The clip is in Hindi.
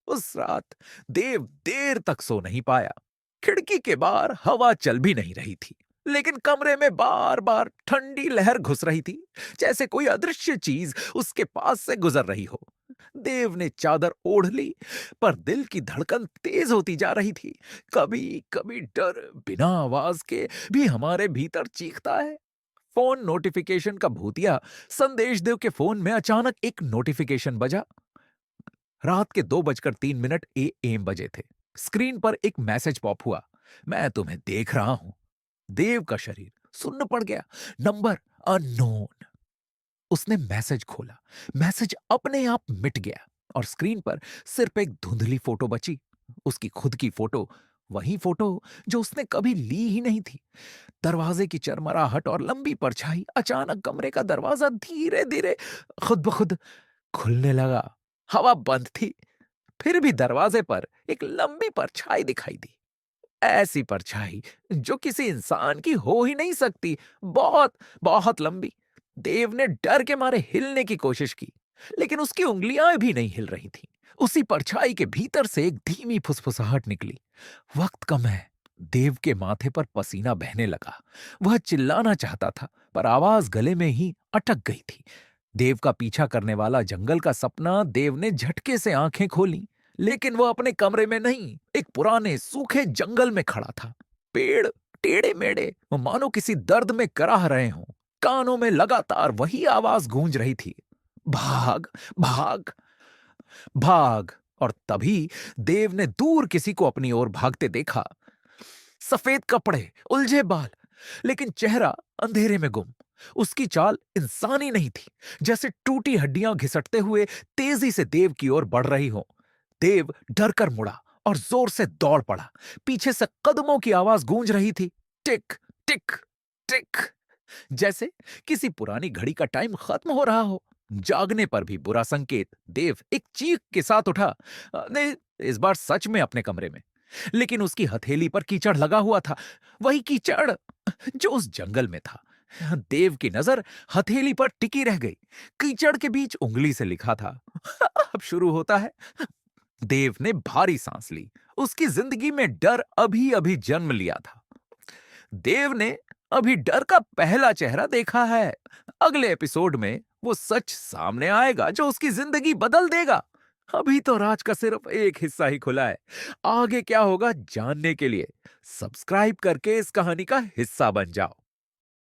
उस रात देव देर तक सो नहीं पाया। खिड़की के बाहर हवा चल भी नहीं रही थी, लेकिन कमरे में बार बार ठंडी लहर घुस रही थी, जैसे कोई अदृश्य चीज उसके पास से गुजर रही हो। देव ने चादर ओढ़ ली, पर दिल की धड़कन तेज होती जा रही थी। कभी कभी डर बिना आवाज के भी हमारे भीतर चीखता है। फोन नोटिफिकेशन का भूतिया संदेश देव के फोन में अचानक एक नोटिफिकेशन बजा। रात के 2:03 AM बजे थे। स्क्रीन पर एक मैसेज पॉप हुआ, मैं तुम्हें देख रहा हूं। देव का शरीर सुन्न पड़ गया। Number unknown. उसने मैसेज खोला। मैसेज अपने आप मिट गया और स्क्रीन पर सिर्फ एक धुंधली फोटो बची। उसकी खुद की फोटो, वही फोटो जो उसने कभी ली ही नहीं थी। दरवाजे की चरमराहट और लंबी परछाई। अचानक कमरे का दरवाजा धीरे धीरे खुद ब खुद खुलने लगा। हवा बंद थी, फिर भी दरवाजे पर एक लंबी परछाई दिखाई दी। ऐसी परछाई जो किसी इंसान की हो ही नहीं सकती। बहुत बहुत लंबी। देव ने डर के मारे हिलने की कोशिश की, लेकिन उसकी उंगलियां भी नहीं हिल रही थीं। उसी परछाई के भीतर से एक धीमी फुसफुसाहट निकली, वक्त कम है। देव के माथे पर पसीना बहने लगा। वह चिल्लाना चाहता था, पर आवाज गले में ही अटक गई थी। देव का पीछा करने वाला जंगल का सपना। देव ने झटके से आंखें खोली, लेकिन वो अपने कमरे में नहीं, एक पुराने सूखे जंगल में खड़ा था। पेड़ टेढ़े मेढ़े, वो मानो किसी दर्द में कराह रहे हों। कानों में लगातार वही आवाज गूंज रही थी, भाग भाग भाग। और तभी देव ने दूर किसी को अपनी ओर भागते देखा। सफेद कपड़े, उलझे बाल, लेकिन चेहरा अंधेरे में गुम। उसकी चाल इंसानी नहीं थी, जैसे टूटी हड्डियां घिसटते हुए तेजी से देव की ओर बढ़ रही हो। देव डर कर मुड़ा और जोर से दौड़ पड़ा। पीछे से कदमों की आवाज गूंज रही थी, टिक टिक टिक, जैसे किसी पुरानी घड़ी का टाइम खत्म हो रहा हो। जागने पर भी बुरा संकेत। देव एक चीख के साथ उठा। नहीं, इस बार सच में अपने कमरे में। लेकिन उसकी हथेली पर कीचड़ लगा हुआ था, वही कीचड़ जो उस जंगल में था। देव की नजर हथेली पर टिकी रह गई। कीचड़ के बीच उंगली से लिखा था, अब शुरू होता है। देव ने भारी सांस ली। उसकी जिंदगी में डर अभी अभी जन्म लिया था। देव ने अभी डर का पहला चेहरा देखा है। अगले एपिसोड में वो सच सामने आएगा जो उसकी जिंदगी बदल देगा। अभी तो राज का सिर्फ एक हिस्सा ही खुला है। आगे क्या होगा जानने के लिए सब्सक्राइब करके इस कहानी का हिस्सा बन जाओ।